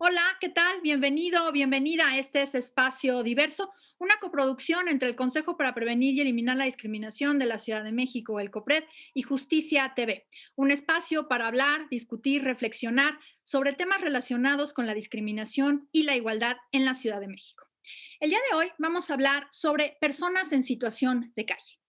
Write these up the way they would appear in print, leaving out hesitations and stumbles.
Hola, ¿qué tal? Bienvenido, bienvenida a este es Espacio Diverso, una coproducción entre el Consejo para Prevenir y Eliminar la Discriminación de la Ciudad de México, el COPRED, y Justicia TV, un espacio para hablar, discutir, reflexionar sobre temas relacionados con la discriminación y la igualdad en la Ciudad de México. El día de hoy vamos a hablar sobre personas en situación de calle.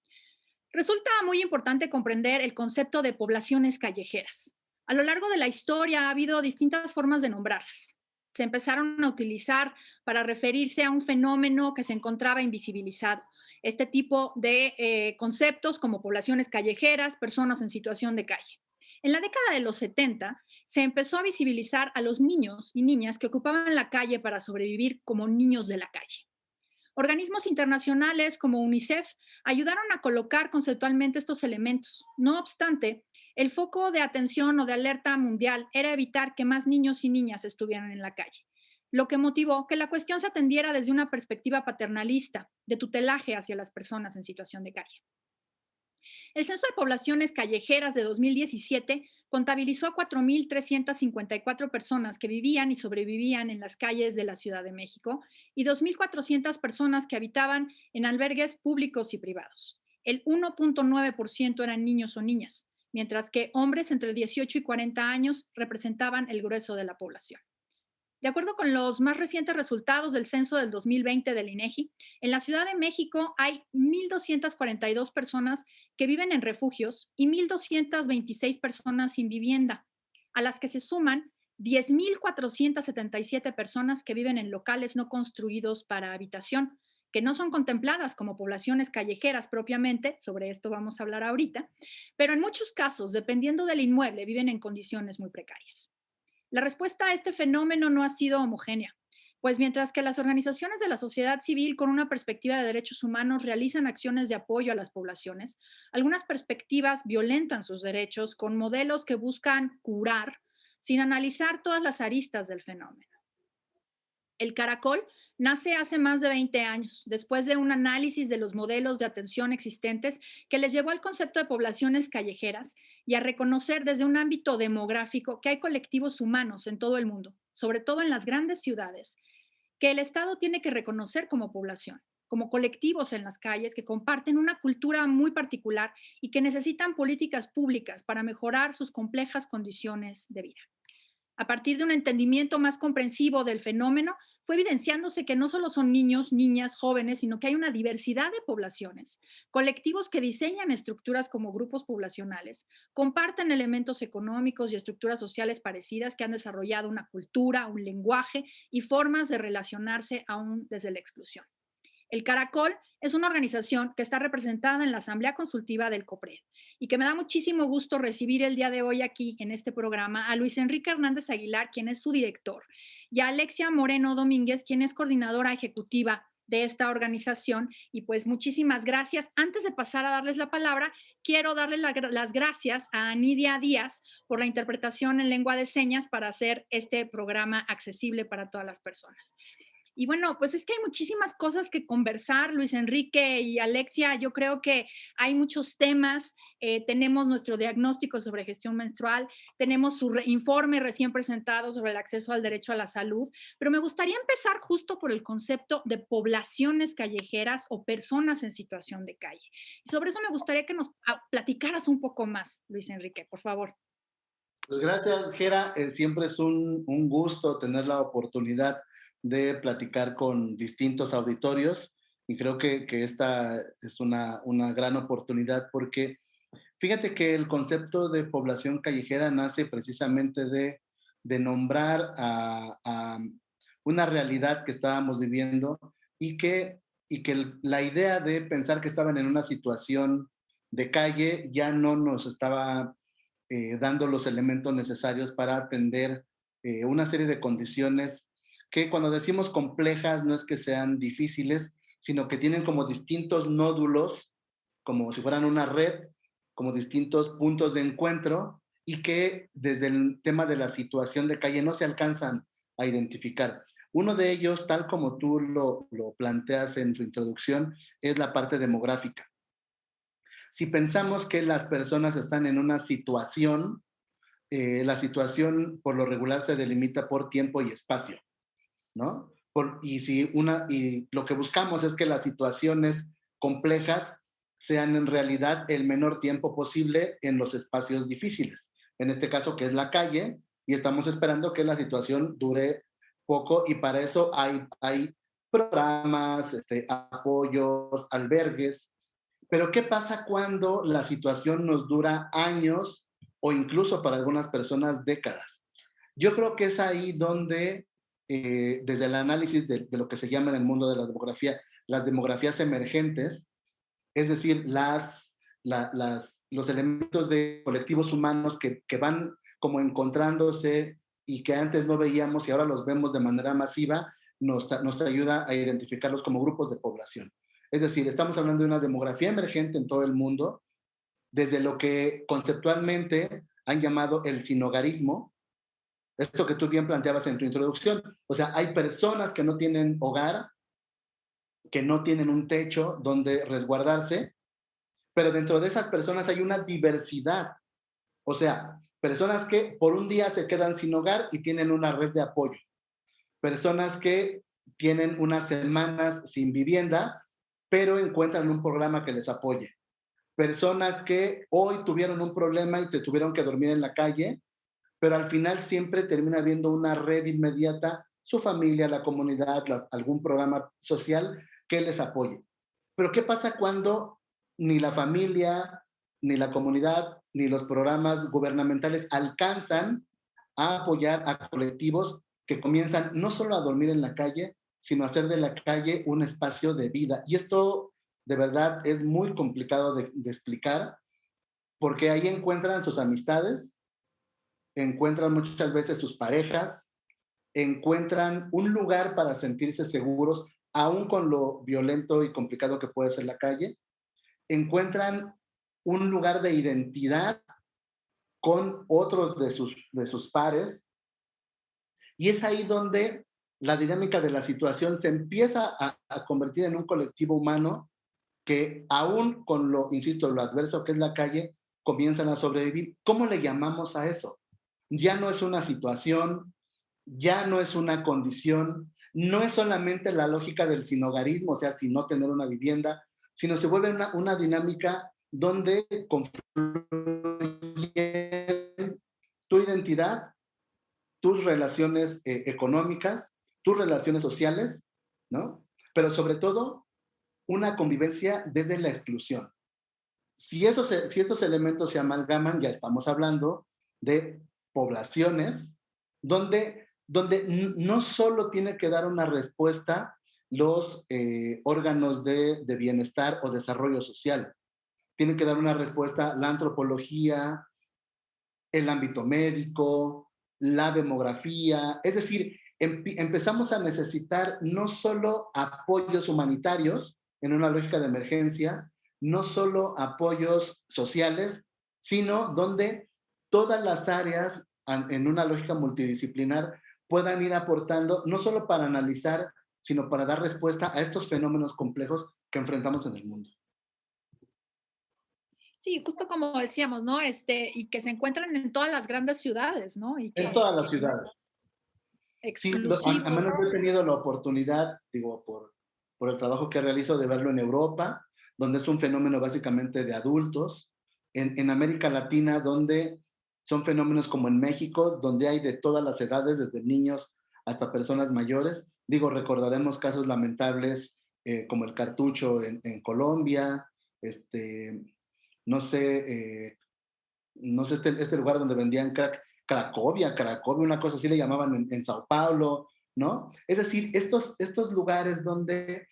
Resulta muy importante comprender el concepto de poblaciones callejeras. A lo largo de la historia ha habido distintas formas de nombrarlas. Se empezaron a utilizar para referirse a un fenómeno que se encontraba invisibilizado. Este tipo de conceptos como poblaciones callejeras, personas en situación de calle. En la década de los 70 se empezó a visibilizar a los niños y niñas que ocupaban la calle para sobrevivir como niños de la calle. Organismos internacionales como UNICEF ayudaron a colocar conceptualmente estos elementos. No obstante, el foco de atención o de alerta mundial era evitar que más niños y niñas estuvieran en la calle, lo que motivó que la cuestión se atendiera desde una perspectiva paternalista, de tutelaje hacia las personas en situación de calle. El Censo de Poblaciones Callejeras de 2017 contabilizó a 4.354 personas que vivían y sobrevivían en las calles de la Ciudad de México y 2.400 personas que habitaban en albergues públicos y privados. El 1.9% eran niños o niñas, mientras que hombres entre 18 y 40 años representaban el grueso de la población. De acuerdo con los más recientes resultados del censo del 2020 del INEGI, en la Ciudad de México hay 1.242 personas que viven en refugios y 1.226 personas sin vivienda, a las que se suman 10.477 personas que viven en locales no construidos para habitación, que no son contempladas como poblaciones callejeras propiamente, sobre esto vamos a hablar ahorita, pero en muchos casos, dependiendo del inmueble, viven en condiciones muy precarias. La respuesta a este fenómeno no ha sido homogénea, pues mientras que las organizaciones de la sociedad civil con una perspectiva de derechos humanos realizan acciones de apoyo a las poblaciones, algunas perspectivas violentan sus derechos con modelos que buscan curar sin analizar todas las aristas del fenómeno. El caracol nace hace más de 20 años, después de un análisis de los modelos de atención existentes que les llevó al concepto de poblaciones callejeras y a reconocer desde un ámbito demográfico que hay colectivos humanos en todo el mundo, sobre todo en las grandes ciudades, que el Estado tiene que reconocer como población, como colectivos en las calles que comparten una cultura muy particular y que necesitan políticas públicas para mejorar sus complejas condiciones de vida. A partir de un entendimiento más comprensivo del fenómeno, fue evidenciándose que no solo son niños, niñas, jóvenes, sino que hay una diversidad de poblaciones, colectivos que diseñan estructuras como grupos poblacionales, comparten elementos económicos y estructuras sociales parecidas que han desarrollado una cultura, un lenguaje y formas de relacionarse aún desde la exclusión. El Caracol es una organización que está representada en la Asamblea Consultiva del COPRED y que me da muchísimo gusto recibir el día de hoy aquí en este programa a Luis Enrique Hernández Aguilar, quien es su director, y a Alexia Moreno Domínguez, quien es coordinadora ejecutiva de esta organización. Y pues muchísimas gracias. Antes de pasar a darles la palabra, quiero darle las gracias a Nidia Díaz por la interpretación en lengua de señas para hacer este programa accesible para todas las personas. Y bueno, pues es que hay muchísimas cosas que conversar, Luis Enrique y Alexia. Yo creo que hay muchos temas. Tenemos nuestro diagnóstico sobre gestión menstrual, tenemos su informe recién presentado sobre el acceso al derecho a la salud, pero me gustaría empezar justo por el concepto de poblaciones callejeras o personas en situación de calle. Y sobre eso me gustaría que nos platicaras un poco más, Luis Enrique, por favor. Pues gracias, Gera. Siempre es un gusto tener la oportunidad de platicar con distintos auditorios y creo que esta es una gran oportunidad porque fíjate que el concepto de población callejera nace precisamente de nombrar a una realidad que estábamos viviendo y que la idea de pensar que estaban en una situación de calle ya no nos estaba dando los elementos necesarios para atender una serie de condiciones que cuando decimos complejas no es que sean difíciles, sino que tienen como distintos nódulos, como si fueran una red, como distintos puntos de encuentro y que desde el tema de la situación de calle no se alcanzan a identificar. Uno de ellos, tal como tú lo planteas en tu introducción, es la parte demográfica. Si pensamos que las personas están en una situación, la situación por lo regular se delimita por tiempo y espacio, ¿no? Y lo que buscamos es que las situaciones complejas sean en realidad el menor tiempo posible en los espacios difíciles, en este caso que es la calle, y estamos esperando que la situación dure poco y para eso hay programas, apoyos, albergues. Pero ¿qué pasa cuando la situación nos dura años o incluso para algunas personas décadas? Yo creo que es ahí donde, desde el análisis de lo que se llama en el mundo de la demografía, las demografías emergentes, es decir, los elementos de colectivos humanos que van como encontrándose y que antes no veíamos y ahora los vemos de manera masiva, nos ayuda a identificarlos como grupos de población. Es decir, estamos hablando de una demografía emergente en todo el mundo, desde lo que conceptualmente han llamado el sinogarismo, esto que tú bien planteabas en tu introducción. O sea, hay personas que no tienen hogar, que no tienen un techo donde resguardarse, pero dentro de esas personas hay una diversidad. O sea, personas que por un día se quedan sin hogar y tienen una red de apoyo. Personas que tienen unas semanas sin vivienda, pero encuentran un programa que les apoye. Personas que hoy tuvieron un problema y te tuvieron que dormir en la calle, pero al final siempre termina habiendo una red inmediata, su familia, la comunidad, algún programa social que les apoye. Pero ¿qué pasa cuando ni la familia, ni la comunidad, ni los programas gubernamentales alcanzan a apoyar a colectivos que comienzan no solo a dormir en la calle, sino a hacer de la calle un espacio de vida? Y esto de verdad es muy complicado de explicar, porque ahí encuentran sus amistades, encuentran muchas veces sus parejas, encuentran un lugar para sentirse seguros, aún con lo violento y complicado que puede ser la calle, encuentran un lugar de identidad con otros de sus pares, y es ahí donde la dinámica de la situación se empieza a convertir en un colectivo humano que aún con lo, insisto, lo adverso que es la calle, comienzan a sobrevivir. ¿Cómo le llamamos a eso? Ya no es una situación, ya no es una condición, no es solamente la lógica del sinogarismo, o sea, sin no tener una vivienda, sino se vuelve una dinámica donde confluyen tu identidad, tus relaciones económicas, tus relaciones sociales, ¿no? Pero sobre todo, una convivencia desde la exclusión. Si estos elementos se amalgaman, ya estamos hablando de poblaciones donde no solo tiene que dar una respuesta los órganos de bienestar o desarrollo social, tienen que dar una respuesta la antropología, el ámbito médico, la demografía, es decir, empezamos a necesitar no solo apoyos humanitarios en una lógica de emergencia, no solo apoyos sociales, sino donde todas las áreas en una lógica multidisciplinar puedan ir aportando, no solo para analizar, sino para dar respuesta a estos fenómenos complejos que enfrentamos en el mundo. Sí, justo como decíamos, ¿no? Y que se encuentran en todas las grandes ciudades, ¿no? Y En que todas las ciudades. Sí, al exclusivos. menos yo he tenido la oportunidad, digo, por el trabajo que realizo, de verlo en Europa, donde es un fenómeno básicamente de adultos, en América Latina, donde son fenómenos como en México, donde hay de todas las edades, desde niños hasta personas mayores. Digo, recordaremos casos lamentables como el cartucho en Colombia, este, no sé, no sé, este lugar donde vendían crack, Cracovia, una cosa así le llamaban en Sao Paulo, ¿no? Es decir, estos lugares donde,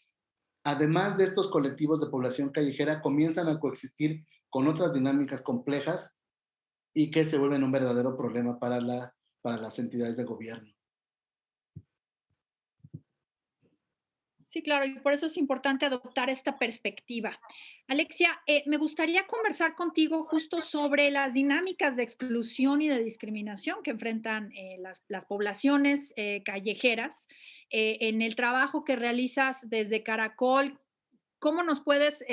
además de estos colectivos de población callejera, comienzan a coexistir con otras dinámicas complejas y que se vuelven un verdadero problema para las entidades de gobierno. Sí, claro, y por eso es importante adoptar esta perspectiva. Alexia, me gustaría conversar contigo justo sobre las dinámicas de exclusión y de discriminación que enfrentan las poblaciones callejeras en el trabajo que realizas desde Caracol. ¿Cómo nos puedes,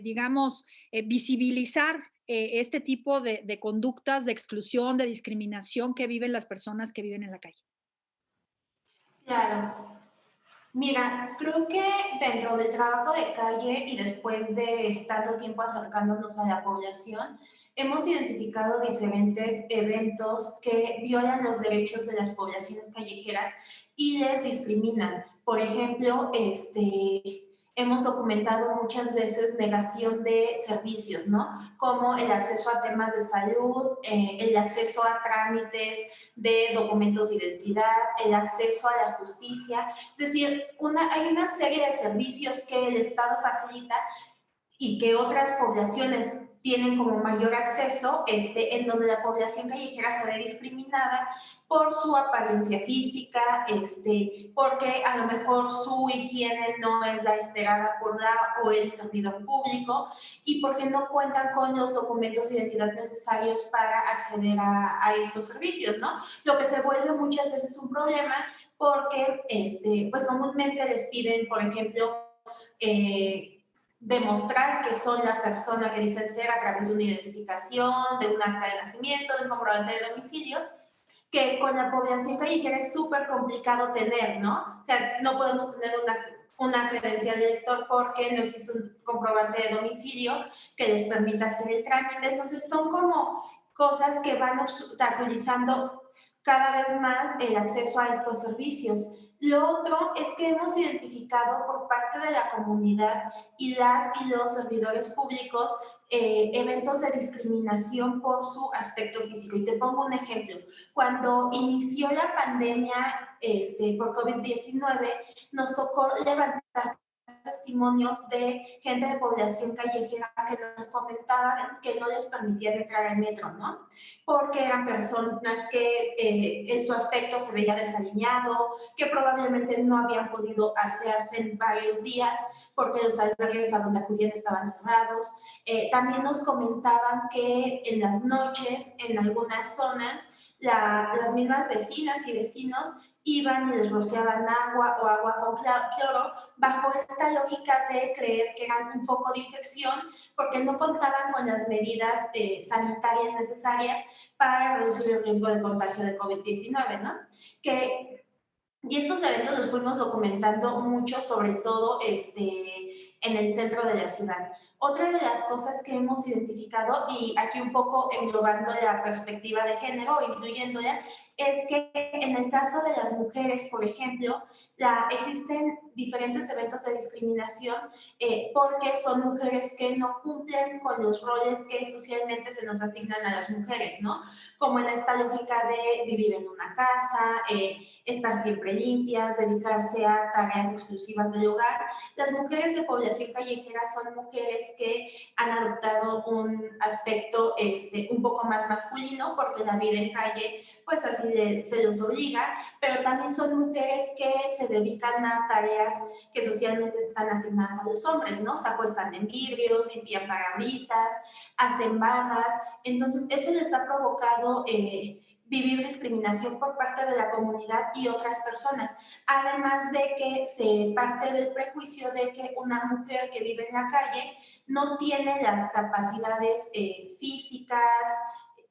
digamos, visibilizar este tipo de conductas de exclusión, de discriminación que viven las personas que viven en la calle. Claro. Mira, creo que dentro del trabajo de calle y después de tanto tiempo acercándonos a la población, hemos identificado diferentes eventos que violan los derechos de las poblaciones callejeras y les discriminan. Por ejemplo, hemos documentado muchas veces negación de servicios, ¿no? Como el acceso a temas de salud, el acceso a trámites de documentos de identidad, el acceso a la justicia. Es decir, hay una serie de servicios que el Estado facilita y que otras poblaciones tienen como mayor acceso, en donde la población callejera se ve discriminada por su apariencia física, porque a lo mejor su higiene no es la esperada por la o el servidor público y porque no cuentan con los documentos de identidad necesarios para acceder a estos servicios, ¿no? Lo que se vuelve muchas veces un problema porque, pues comúnmente les piden, por ejemplo, demostrar que son la persona que dicen ser a través de una identificación, de un acta de nacimiento, de un comprobante de domicilio, que con la población callejera es súper complicado tener, ¿no? O sea, no podemos tener una credencial de lector porque no existe un comprobante de domicilio que les permita hacer el trámite. Entonces, son como cosas que van obstaculizando cada vez más el acceso a estos servicios. Lo otro es que hemos identificado por parte de la comunidad y las y los servidores públicos eventos de discriminación por su aspecto físico. Y te pongo un ejemplo. Cuando inició la pandemia por COVID-19, nos tocó levantar testimonios de gente de población callejera que nos comentaban que no les permitían entrar al metro, ¿no? Porque eran personas que en su aspecto se veía desaliñado, que probablemente no habían podido asearse en varios días porque los albergues a donde acudían estaban cerrados. También nos comentaban que en las noches, en algunas zonas, las mismas vecinas y vecinos iban y les rociaban agua o agua con cloro bajo esta lógica de creer que eran un foco de infección porque no contaban con las medidas sanitarias necesarias para reducir el riesgo de contagio de COVID-19, ¿no? Y estos eventos los fuimos documentando mucho, sobre todo en el centro de la ciudad. Otra de las cosas que hemos identificado, y aquí un poco englobando la perspectiva de género, incluyéndola, es que en el caso de las mujeres, por ejemplo, existen diferentes eventos de discriminación porque son mujeres que no cumplen con los roles que socialmente se nos asignan a las mujeres, ¿no? Como en esta lógica de vivir en una casa, estar siempre limpias, dedicarse a tareas exclusivas del hogar. Las mujeres de población callejera son mujeres que han adoptado un aspecto un poco más masculino porque la vida en calle pues así se los obliga, pero también son mujeres que se dedican a tareas que socialmente están asignadas a los hombres, ¿no? Se acuestan en vidrios, limpian parabrisas, hacen barras, entonces eso les ha provocado vivir discriminación por parte de la comunidad y otras personas, además de que se parte del prejuicio de que una mujer que vive en la calle no tiene las capacidades físicas,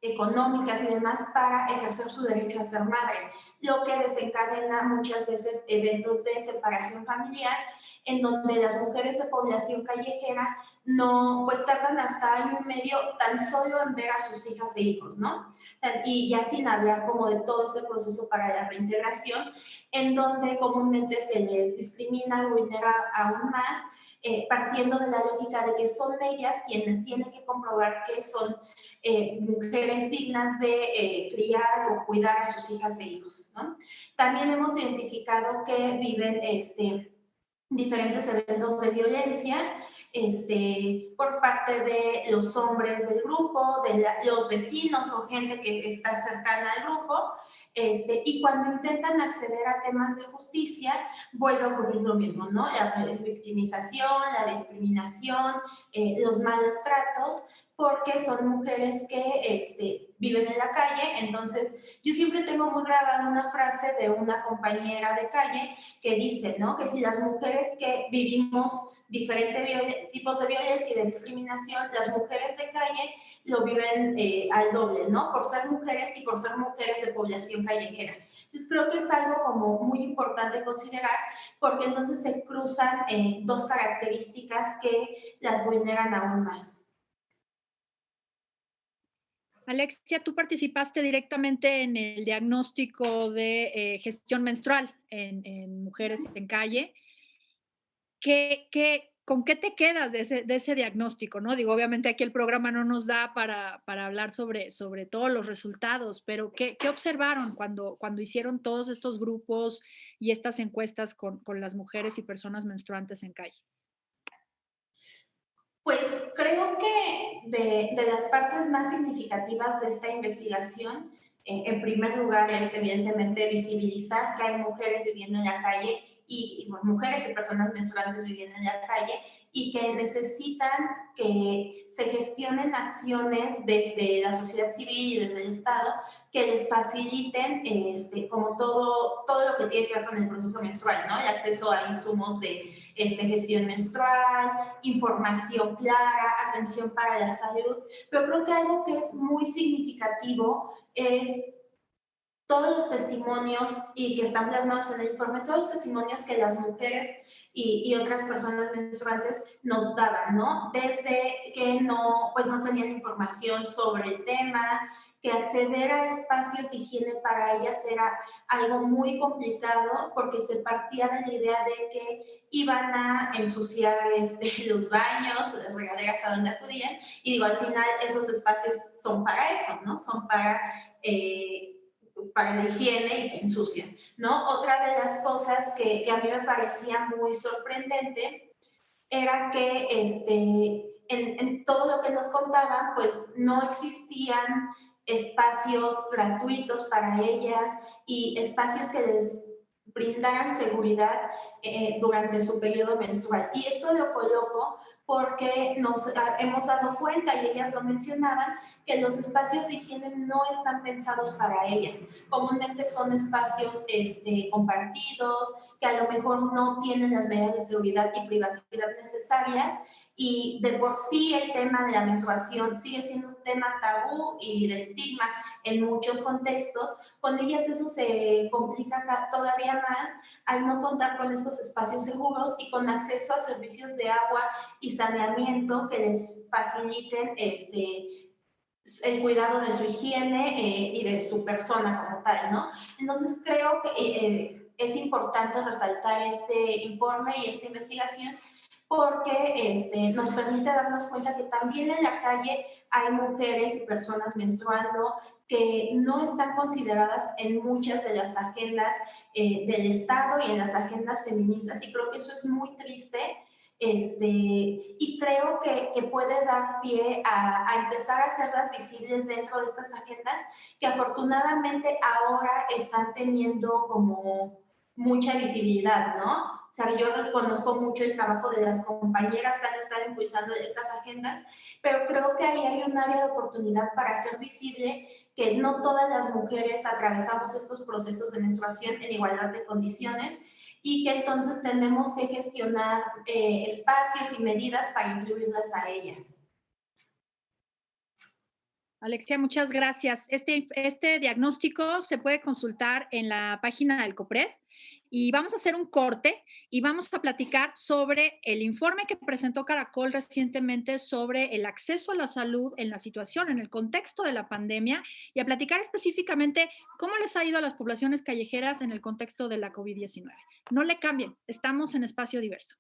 económicas y demás para ejercer su derecho a ser madre, lo que desencadena muchas veces eventos de separación familiar en donde las mujeres de población callejera no, pues tardan hasta año y medio tan solo en ver a sus hijas e hijos, ¿no? Y ya sin hablar como de todo este proceso para la reintegración, en donde comúnmente se les discrimina y vulnera aún más, partiendo de la lógica de que son ellas quienes tienen que comprobar que son mujeres dignas de criar o cuidar a sus hijas e hijos, ¿no? También hemos identificado que viven diferentes eventos de violencia por parte de los hombres del grupo, de los vecinos o gente que está cercana al grupo, y cuando intentan acceder a temas de justicia, vuelve a ocurrir lo mismo, ¿no? La victimización, la discriminación, los malos tratos, porque son mujeres que viven en la calle. Entonces, yo siempre tengo muy grabada una frase de una compañera de calle que dice, ¿no? Que si las mujeres que vivimos diferentes tipos de violencia y de discriminación, las mujeres de calle lo viven al doble, ¿no? Por ser mujeres y por ser mujeres de población callejera. Entonces creo que es algo como muy importante considerar porque entonces se cruzan dos características que las vulneran aún más. Alexia, tú participaste directamente en el diagnóstico de gestión menstrual en mujeres en calle. ¿Con qué te quedas de ese diagnóstico? ¿No? Digo, obviamente aquí el programa no nos da para hablar sobre todos los resultados, pero ¿qué observaron cuando hicieron todos estos grupos y estas encuestas con las mujeres y personas menstruantes en calle? Pues creo que de las partes más significativas de esta investigación, en primer lugar es evidentemente visibilizar que hay mujeres viviendo en la calle bueno, mujeres y personas menstruantes viviendo en la calle y que necesitan que se gestionen acciones desde la sociedad civil y desde el Estado que les faciliten como todo lo que tiene que ver con el proceso menstrual, ¿no? El acceso a insumos de gestión menstrual, información clara, atención para la salud, pero creo que algo que es muy significativo es todos los testimonios y que están plasmados en el informe, todos los testimonios que las mujeres y otras personas menstruantes nos daban, ¿no? Desde que pues no tenían información sobre el tema, que acceder a espacios de higiene para ellas era algo muy complicado porque se partía de la idea de que iban a ensuciar los baños, las regaderas a donde acudían, y digo, al final esos espacios son para eso, ¿no? Son para la higiene y se ensucian, ¿no? Otra de las cosas que a mí me parecía muy sorprendente era que en todo lo que nos contaban, pues no existían espacios gratuitos para ellas y espacios que les brindaran seguridad durante su periodo menstrual. Y esto lo coloco porque nos hemos dado cuenta, y ellas lo mencionaban, que los espacios de higiene no están pensados para ellas. Comúnmente son espacios compartidos, que a lo mejor no tienen las medidas de seguridad y privacidad necesarias, y de por sí el tema de la menstruación sigue siendo un tema tabú y de estigma en muchos contextos. Con ellas eso se complica todavía más al no contar con estos espacios seguros y con acceso a servicios de agua y saneamiento que les faciliten el cuidado de su higiene y de su persona como tal, ¿no? Entonces creo que es importante resaltar este informe y esta investigación porque nos permite darnos cuenta que también en la calle hay mujeres y personas menstruando que no están consideradas en muchas de las agendas del Estado y en las agendas feministas, y creo que eso es muy triste. Y creo que puede dar pie a empezar a hacerlas visibles dentro de estas agendas que afortunadamente ahora están teniendo como mucha visibilidad, ¿no? O sea, yo reconozco mucho el trabajo de las compañeras que han estado impulsando estas agendas, pero creo que ahí hay un área de oportunidad para hacer visible que no todas las mujeres atravesamos estos procesos de menstruación en igualdad de condiciones y que entonces tenemos que gestionar espacios y medidas para incluirlas a ellas. Alexia, muchas gracias. Este diagnóstico se puede consultar en la página del COPRED y vamos a hacer un corte y vamos a platicar sobre el informe que presentó Caracol recientemente sobre el acceso a la salud en la situación, en el contexto de la pandemia, y a platicar específicamente cómo les ha ido a las poblaciones callejeras en el contexto de la COVID-19. No le cambien, estamos en Espacio Diverso.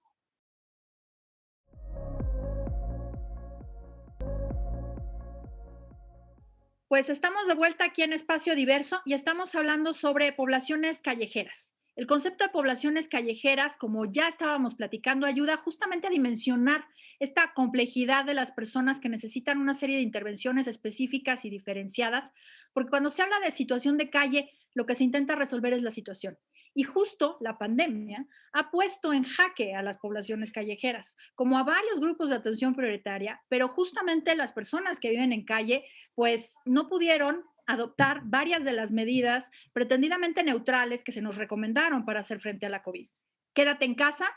Pues estamos de vuelta aquí en Espacio Diverso y estamos hablando sobre poblaciones callejeras. El concepto de poblaciones callejeras, como ya estábamos platicando, ayuda justamente a dimensionar esta complejidad de las personas que necesitan una serie de intervenciones específicas y diferenciadas, porque cuando se habla de situación de calle, lo que se intenta resolver es la situación. Y justo la pandemia ha puesto en jaque a las poblaciones callejeras, como a varios grupos de atención prioritaria, pero justamente las personas que viven en calle pues no pudieron adoptar varias de las medidas pretendidamente neutrales que se nos recomendaron para hacer frente a la COVID. Quédate en casa,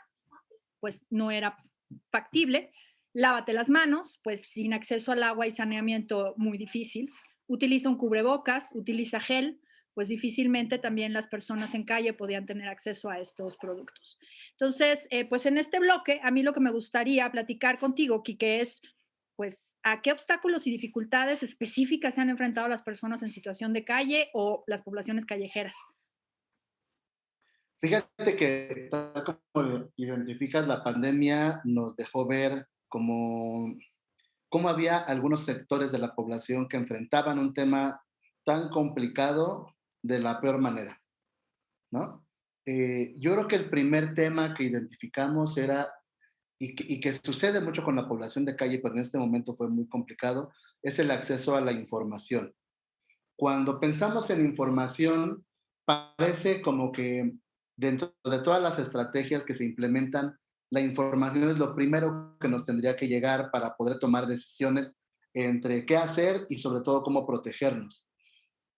pues no era factible. Lávate las manos, pues sin acceso al agua y saneamiento muy difícil. Utiliza un cubrebocas, utiliza gel, pues difícilmente también las personas en calle podían tener acceso a estos productos. Entonces, pues en este bloque, a mí lo que me gustaría platicar contigo, Quique, es pues a qué obstáculos y dificultades específicas se han enfrentado las personas en situación de calle o las poblaciones callejeras. Fíjate que tal como identificas, la pandemia nos dejó ver cómo había algunos sectores de la población que enfrentaban un tema tan complicado de la peor manera, ¿no? Yo creo que el primer tema que identificamos era, y que sucede mucho con la población de calle, pero en este momento fue muy complicado, es el acceso a la información. Cuando pensamos en información, parece como que dentro de todas las estrategias que se implementan, la información es lo primero que nos tendría que llegar para poder tomar decisiones entre qué hacer y sobre todo cómo protegernos.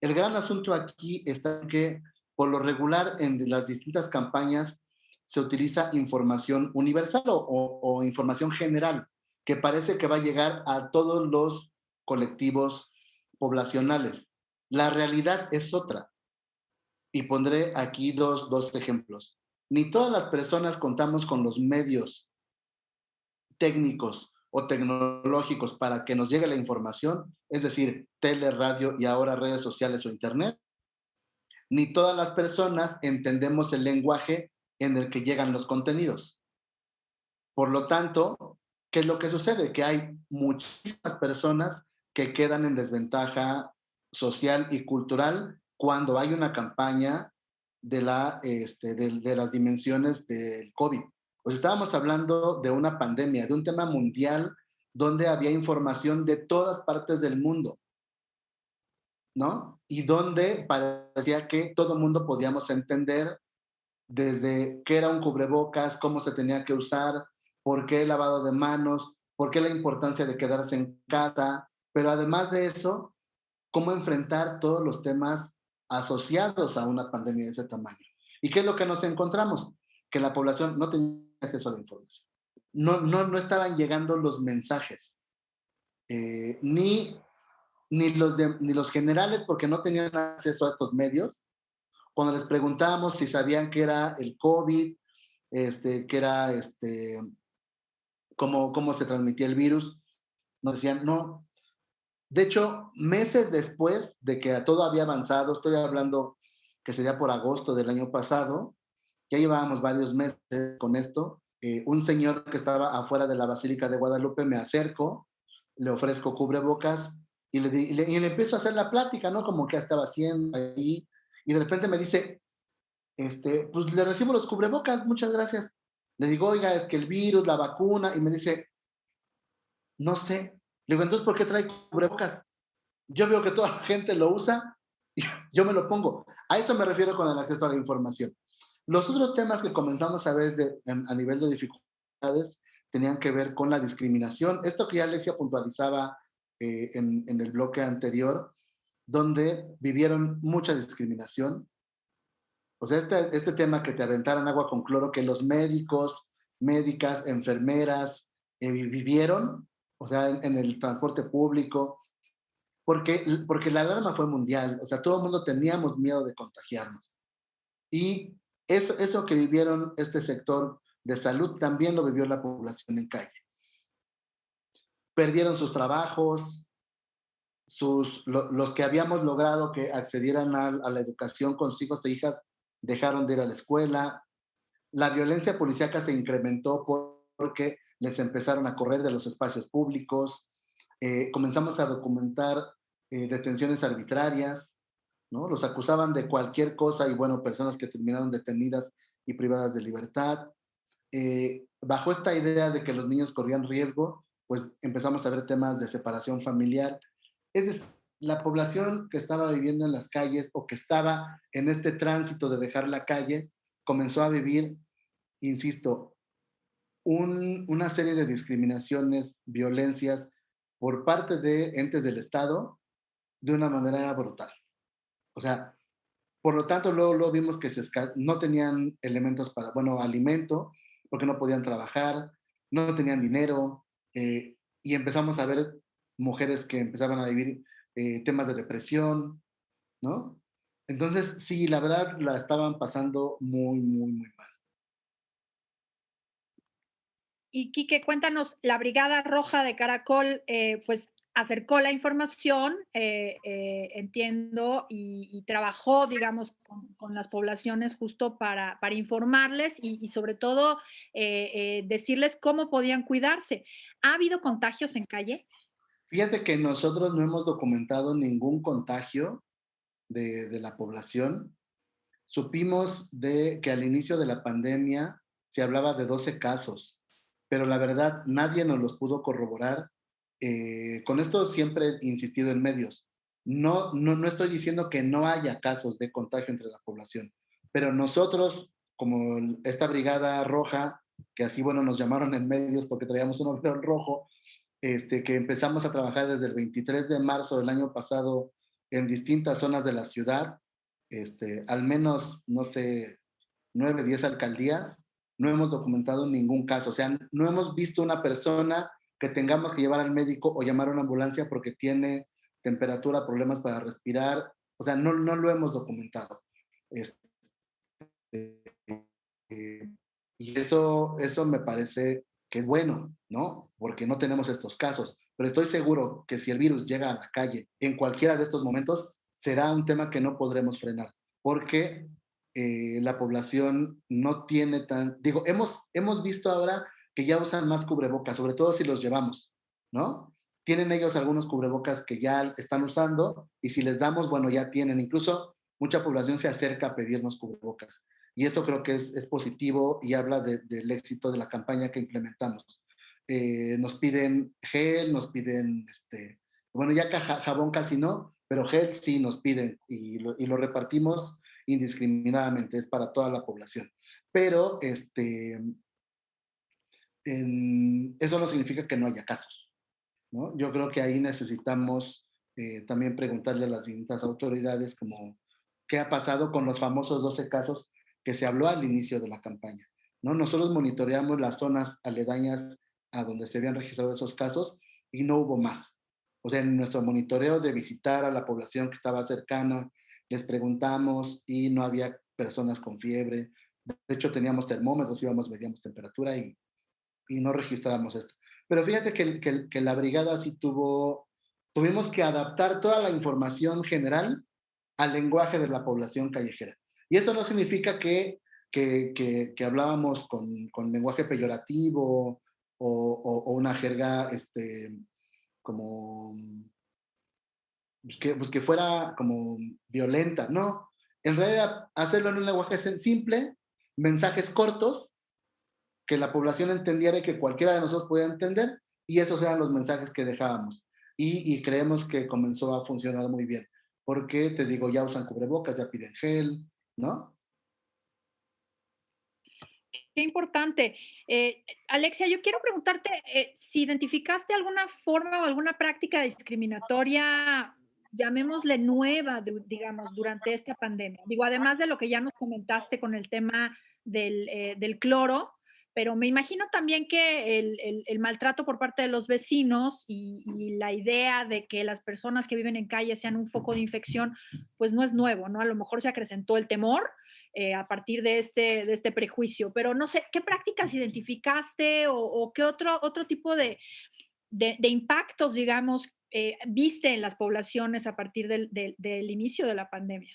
El gran asunto aquí está en que por lo regular en las distintas campañas se utiliza información universal o información general, que parece que va a llegar a todos los colectivos poblacionales. La realidad es otra. Y pondré aquí dos ejemplos. Ni todas las personas contamos con los medios técnicos o tecnológicos para que nos llegue la información, es decir, tele, radio y ahora redes sociales o internet. Ni todas las personas entendemos el lenguaje en el que llegan los contenidos. Por lo tanto, ¿qué es lo que sucede? Que hay muchísimas personas que quedan en desventaja social y cultural cuando hay una campaña de las dimensiones del COVID. Pues estábamos hablando de una pandemia, de un tema mundial donde había información de todas partes del mundo, ¿no? Y donde parecía que todo el mundo podíamos entender desde qué era un cubrebocas, cómo se tenía que usar, por qué el lavado de manos, por qué la importancia de quedarse en casa, pero además de eso, cómo enfrentar todos los temas asociados a una pandemia de ese tamaño. ¿Y qué es lo que nos encontramos? Que la población no tenía acceso a la información. No estaban llegando los mensajes, ni los generales, porque no tenían acceso a estos medios, cuando les preguntábamos si sabían qué era el COVID, qué era, cómo se transmitía el virus, nos decían no. De hecho, meses después de que todo había avanzado, estoy hablando que sería por agosto del año pasado, ya llevábamos varios meses con esto, un señor que estaba afuera de la Basílica de Guadalupe, me acerco, le ofrezco cubrebocas y le empiezo a hacer la plática, ¿no? Como que estaba haciendo ahí, y de repente me dice, pues le recibo los cubrebocas, muchas gracias. Le digo, oiga, es que el virus, la vacuna, y me dice, no sé. Le digo, entonces, ¿por qué trae cubrebocas? Yo veo que toda la gente lo usa y yo me lo pongo. A eso me refiero con el acceso a la información. Los otros temas que comenzamos a ver a nivel de dificultades tenían que ver con la discriminación. Esto que ya Alexia puntualizaba en el bloque anterior, donde vivieron mucha discriminación. O sea, este tema que te aventaran agua con cloro, que los médicos, médicas, enfermeras vivieron, o sea, en el transporte público, porque la alarma fue mundial, o sea, todo el mundo teníamos miedo de contagiarnos. Y eso que vivieron este sector de salud también lo vivió la población en calle. Perdieron sus trabajos, los que habíamos logrado que accedieran a la educación con sus hijos e hijas dejaron de ir a la escuela. La violencia policíaca se incrementó porque les empezaron a correr de los espacios públicos. Comenzamos a documentar detenciones arbitrarias, ¿no? Los acusaban de cualquier cosa y bueno, personas que terminaron detenidas y privadas de libertad. Bajo esta idea de que los niños corrían riesgo, pues empezamos a ver temas de separación familiar. Es decir, la población que estaba viviendo en las calles o que estaba en este tránsito de dejar la calle, comenzó a vivir, insisto, una serie de discriminaciones, violencias por parte de entes del Estado de una manera brutal. O sea, por lo tanto, luego vimos que no tenían elementos para, bueno, alimento, porque no podían trabajar, no tenían dinero, y empezamos a ver mujeres que empezaban a vivir temas de depresión, ¿no? Entonces, sí, la verdad la estaban pasando muy, muy, muy mal. Y Quique, cuéntanos, la Brigada Roja de Caracol, pues acercó la información, entiendo, y trabajó, digamos, con las poblaciones justo para informarles y sobre todo decirles cómo podían cuidarse. ¿Ha habido contagios en calle? Fíjate que nosotros no hemos documentado ningún contagio de la población. Supimos de que al inicio de la pandemia se hablaba de 12 casos, pero la verdad nadie nos los pudo corroborar. Con esto siempre he insistido en medios. No estoy diciendo que no haya casos de contagio entre la población, pero nosotros, como esta brigada roja, que así, bueno, nos llamaron en medios porque traíamos un overol rojo, que empezamos a trabajar desde el 23 de marzo del año pasado en distintas zonas de la ciudad, al menos, no sé, 9, 10 alcaldías, no hemos documentado ningún caso. O sea, no hemos visto una persona que tengamos que llevar al médico o llamar a una ambulancia porque tiene temperatura, problemas para respirar. O sea, no lo hemos documentado. Este, y eso me parece que es bueno, ¿no? Porque no tenemos estos casos. Pero estoy seguro que si el virus llega a la calle en cualquiera de estos momentos, será un tema que no podremos frenar, porque la población no tiene tan... Digo, hemos visto ahora que ya usan más cubrebocas, sobre todo si los llevamos, ¿no? Tienen ellos algunos cubrebocas que ya están usando y si les damos, bueno, ya tienen. Incluso mucha población se acerca a pedirnos cubrebocas. Y esto creo que es positivo y habla del éxito de la campaña que implementamos. Nos piden gel, nos piden, bueno, ya jabón casi no, pero gel sí nos piden y lo repartimos indiscriminadamente, es para toda la población. Pero eso no significa que no haya casos, ¿no? Yo creo que ahí necesitamos también preguntarle a las distintas autoridades como qué ha pasado con los famosos 12 casos que se habló al inicio de la campaña, ¿no? Nosotros monitoreamos las zonas aledañas a donde se habían registrado esos casos y no hubo más. O sea, en nuestro monitoreo de visitar a la población que estaba cercana, les preguntamos y no había personas con fiebre. De hecho, teníamos termómetros, íbamos, medíamos temperatura y no registramos esto. Pero fíjate que la brigada sí tuvimos que adaptar toda la información general al lenguaje de la población callejera. Y eso no significa que hablábamos con lenguaje peyorativo o una jerga como pues que fuera como violenta, no. En realidad, hacerlo en un lenguaje simple, mensajes cortos, que la población entendiera y que cualquiera de nosotros pudiera entender, y esos eran los mensajes que dejábamos. Y creemos que comenzó a funcionar muy bien, porque te digo, ya usan cubrebocas, ya piden gel, ¿no? Qué importante. Alexia, yo quiero preguntarte si identificaste alguna forma o alguna práctica discriminatoria, llamémosle nueva, digamos, durante esta pandemia. Digo, además de lo que ya nos comentaste con el tema del cloro, pero me imagino también que el maltrato por parte de los vecinos y la idea de que las personas que viven en calle sean un foco de infección, pues no es nuevo, ¿no? A lo mejor se acrecentó el temor a partir de este prejuicio. Pero no sé, ¿qué prácticas identificaste o qué otro tipo de impactos, digamos, viste en las poblaciones a partir del inicio de la pandemia?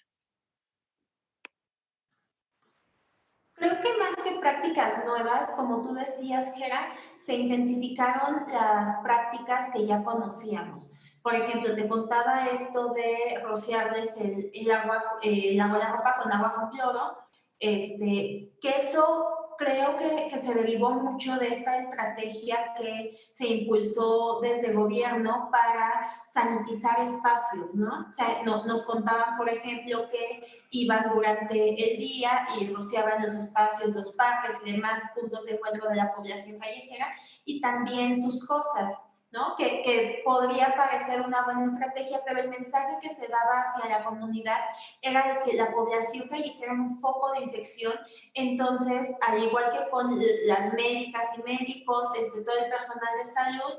Creo que más que prácticas nuevas, como tú decías, Gera, se intensificaron las prácticas que ya conocíamos. Por ejemplo, te contaba esto de rociarles el agua de la ropa con agua con cloro, que eso creo que se derivó mucho de esta estrategia que se impulsó desde el gobierno para sanitizar espacios, ¿no? O sea, nos contaban, por ejemplo, que iban durante el día y rociaban los espacios, los parques y demás puntos de encuentro de la población callejera y también sus cosas. ¿no? Que podría parecer una buena estrategia, pero el mensaje que se daba hacia la comunidad era de que la población callejera era un foco de infección. Entonces, al igual que con las médicas y médicos, todo el personal de salud,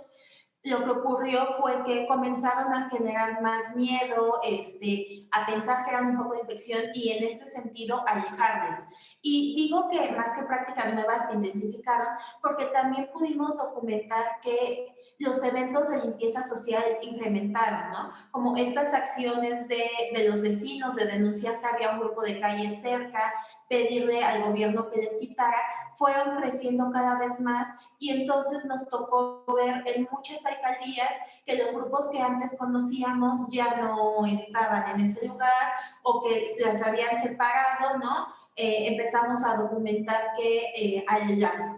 lo que ocurrió fue que comenzaron a generar más miedo, a pensar que eran un foco de infección y en este sentido alejarles. Y digo que más que prácticas nuevas se intensificaron porque también pudimos documentar que los eventos de limpieza social incrementaron, ¿no? Como estas acciones de los vecinos de denunciar que había un grupo de calle cerca, pedirle al gobierno que les quitara, fueron creciendo cada vez más y entonces nos tocó ver en muchas alcaldías que los grupos que antes conocíamos ya no estaban en ese lugar o que las habían separado, ¿no? Empezamos a documentar que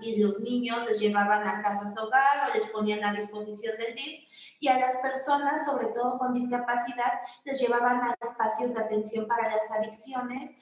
y los niños les llevaban a casas de hogar o les ponían a disposición del DIF y a las personas, sobre todo con discapacidad, les llevaban a espacios de atención para las adicciones.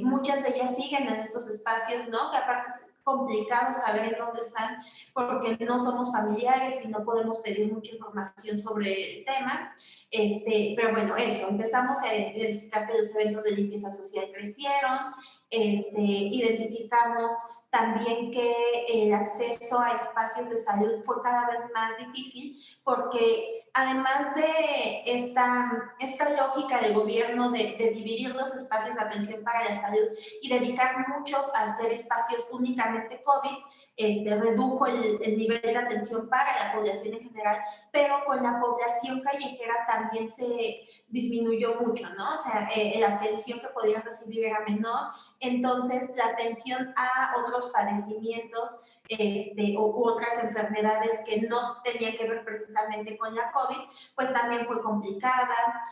Muchas de ellas siguen en estos espacios, ¿no? Que aparte es complicado saber en dónde están porque no somos familiares y no podemos pedir mucha información sobre el tema. Pero bueno, eso, empezamos a identificar que los eventos de limpieza social crecieron, identificamos también que el acceso a espacios de salud fue cada vez más difícil porque además de esta lógica del gobierno de dividir los espacios de atención para la salud y dedicar muchos a hacer espacios únicamente COVID, redujo el nivel de atención para la población en general, pero con la población callejera también se disminuyó mucho, ¿no? O sea, la atención que podían recibir era menor, entonces la atención a otros padecimientos u otras enfermedades que no tenían que ver precisamente con la COVID, pues también fue complicada.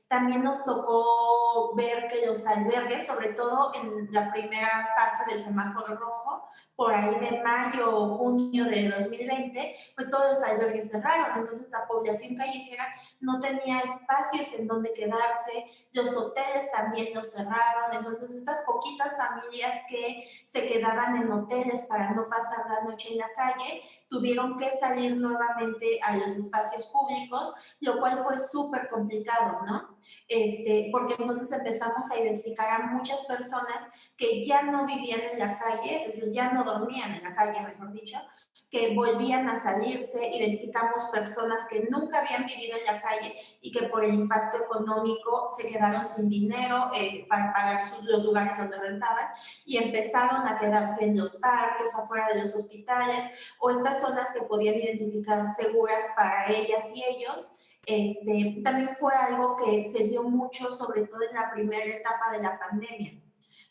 También nos tocó ver que los albergues, sobre todo en la primera fase del semáforo rojo, por ahí de mayo o junio de 2020, pues todos los albergues cerraron, entonces la población callejera no tenía espacios en donde quedarse, los hoteles también los cerraron, entonces estas poquitas familias que se quedaban en hoteles para no pasar la noche en la calle, tuvieron que salir nuevamente a los espacios públicos, lo cual fue súper complicado, ¿no? Porque entonces empezamos a identificar a muchas personas que ya no vivían en la calle, es decir, ya no dormían en la calle, mejor dicho, que volvían a salirse, identificamos personas que nunca habían vivido en la calle y que por el impacto económico se quedaron sin dinero para pagar los lugares donde rentaban y empezaron a quedarse en los parques, afuera de los hospitales o estas zonas que podían identificar seguras para ellas y ellos. También fue algo que se dio mucho, sobre todo en la primera etapa de la pandemia,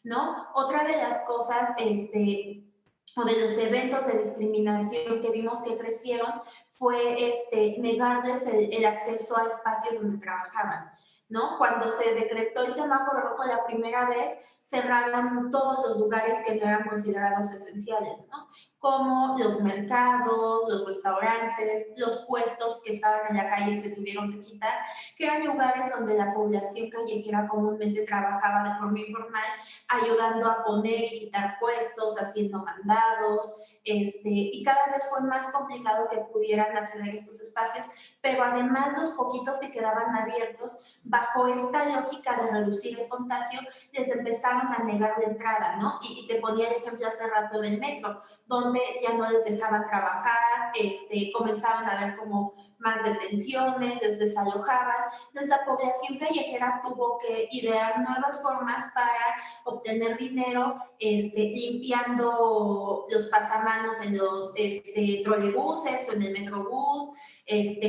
¿no? Otra de las cosas, o de los eventos de discriminación que vimos que crecieron fue negarles el acceso a espacios donde trabajaban, ¿no? Cuando se decretó el semáforo rojo la primera vez, cerraron todos los lugares que no eran considerados esenciales, ¿no? Como los mercados, los restaurantes, los puestos que estaban en la calle se tuvieron que quitar, que eran lugares donde la población callejera comúnmente trabajaba de forma informal, ayudando a poner y quitar puestos, haciendo mandados, y cada vez fue más complicado que pudieran acceder a estos espacios, pero además los poquitos que quedaban abiertos, bajo esta lógica de reducir el contagio, les empezaron a negar la entrada, ¿no? Y te ponía el ejemplo hace rato del metro, donde ya no les dejaban trabajar, comenzaron a ver como más detenciones, les desalojaban. Nuestra población callejera tuvo que idear nuevas formas para obtener dinero, limpiando los pasamanos en los trolebuses o en el metrobús,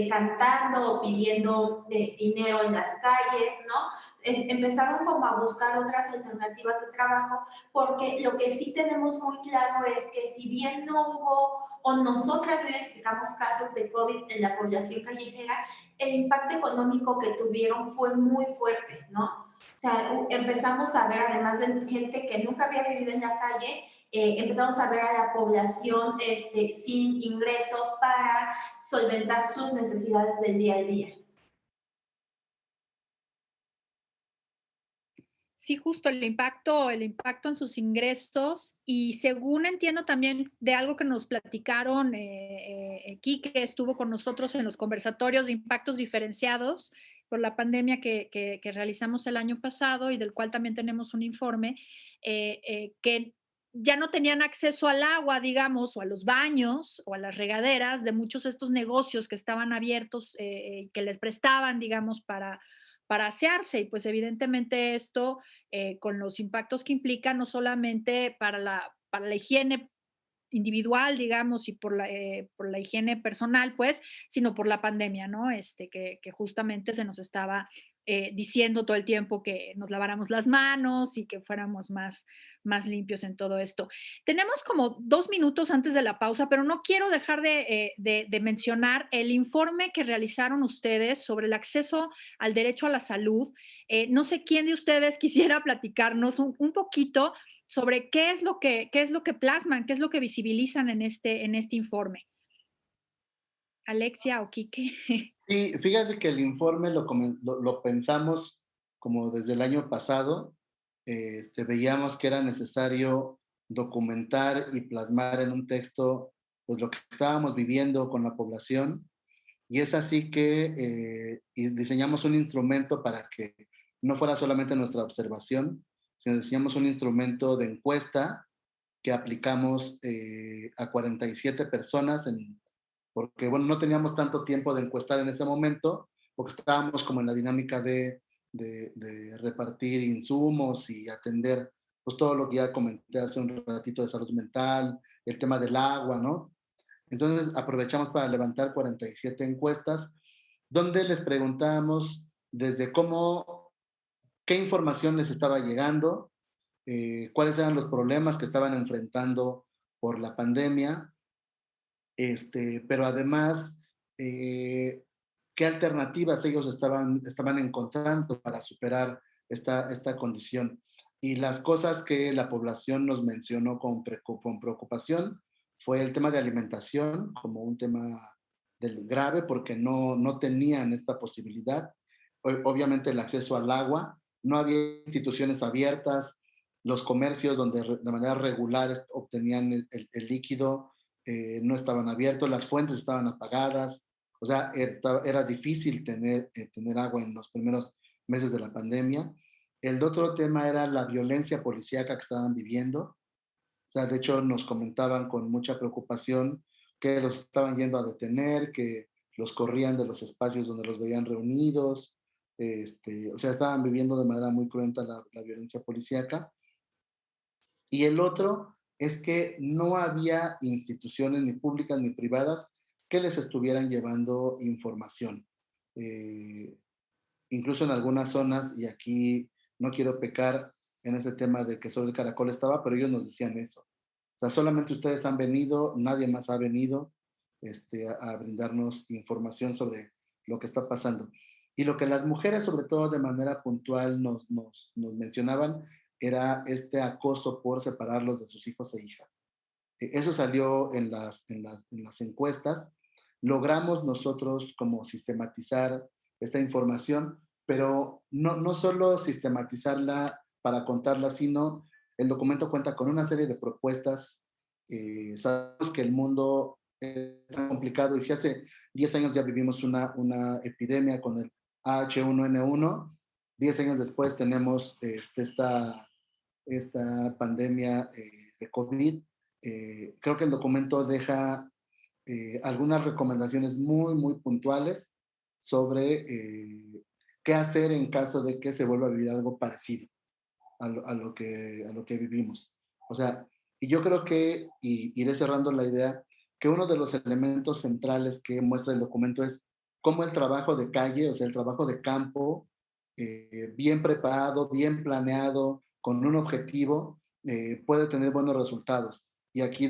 cantando o pidiendo dinero en las calles, ¿no? Empezaron como a buscar otras alternativas de trabajo, porque lo que sí tenemos muy claro es que si bien no hubo o nosotras no identificamos casos de COVID en la población callejera, el impacto económico que tuvieron fue muy fuerte, ¿no? O sea, empezamos a ver, además de gente que nunca había vivido en la calle, empezamos a ver a la población sin ingresos para solventar sus necesidades del día a día. Sí, justo el impacto en sus ingresos y según entiendo también de algo que nos platicaron, Quique estuvo con nosotros en los conversatorios de impactos diferenciados por la pandemia que realizamos el año pasado y del cual también tenemos un informe, que ya no tenían acceso al agua, digamos, o a los baños o a las regaderas de muchos de estos negocios que estaban abiertos, que les prestaban, digamos, para asearse. Y pues evidentemente esto con los impactos que implica, no solamente para la higiene individual, digamos, y por la higiene personal, pues, sino por la pandemia, ¿no? Que justamente se nos estaba diciendo todo el tiempo que nos laváramos las manos y que fuéramos más limpios en todo esto. Tenemos como 2 minutos antes de la pausa, pero no quiero dejar de mencionar el informe que realizaron ustedes sobre el acceso al derecho a la salud. No sé quién de ustedes quisiera platicarnos un poquito sobre qué es lo que plasman, qué es lo que visibilizan en este informe. Alexia o Quique. Sí, fíjate que el informe lo pensamos como desde el año pasado. Veíamos que era necesario documentar y plasmar en un texto pues, lo que estábamos viviendo con la población. Y es así que y diseñamos un instrumento para que no fuera solamente nuestra observación, sino diseñamos un instrumento de encuesta que aplicamos a 47 personas porque bueno, no teníamos tanto tiempo de encuestar en ese momento, porque estábamos como en la dinámica de repartir insumos y atender pues todo lo que ya comenté hace un ratito de salud mental, el tema del agua, ¿no? Entonces aprovechamos para levantar 47 encuestas donde les preguntamos desde qué información les estaba llegando, cuáles eran los problemas que estaban enfrentando por la pandemia, pero además, ¿qué alternativas ellos estaban encontrando para superar esta condición? Y las cosas que la población nos mencionó con preocupación fue el tema de alimentación como un tema grave porque no tenían esta posibilidad. Obviamente el acceso al agua, no había instituciones abiertas, los comercios donde de manera regular obtenían el líquido no estaban abiertos, las fuentes estaban apagadas, o sea, era difícil tener agua en los primeros meses de la pandemia. El otro tema era la violencia policíaca que estaban viviendo, o sea, de hecho nos comentaban con mucha preocupación que los estaban yendo a detener, que los corrían de los espacios donde los veían reunidos, o sea, estaban viviendo de manera muy cruenta la violencia policíaca. Y el otro es que no había instituciones ni públicas ni privadas que les estuvieran llevando información. Eh, Incluso en algunas zonas, y aquí no quiero pecar en ese tema de que solo el caracol estaba, pero ellos nos decían eso. O sea, solamente ustedes han venido, nadie más ha venido a brindarnos información sobre lo que está pasando. Y lo que las mujeres, sobre todo de manera puntual, nos mencionaban era este acoso por separarlos de sus hijos e hijas. Eso salió en las encuestas. Logramos nosotros como sistematizar esta información, pero no solo sistematizarla para contarla, sino el documento cuenta con una serie de propuestas. Sabemos que el mundo es tan complicado y si hace 10 años ya vivimos una epidemia con el H1N1, 10 años después tenemos esta pandemia de COVID. Creo que el documento deja algunas recomendaciones muy, muy puntuales sobre qué hacer en caso de que se vuelva a vivir algo parecido a lo que vivimos. O sea, y yo creo que, y iré cerrando la idea, que uno de los elementos centrales que muestra el documento es cómo el trabajo de calle, o sea, el trabajo de campo, bien preparado, bien planeado, con un objetivo, puede tener buenos resultados. Y aquí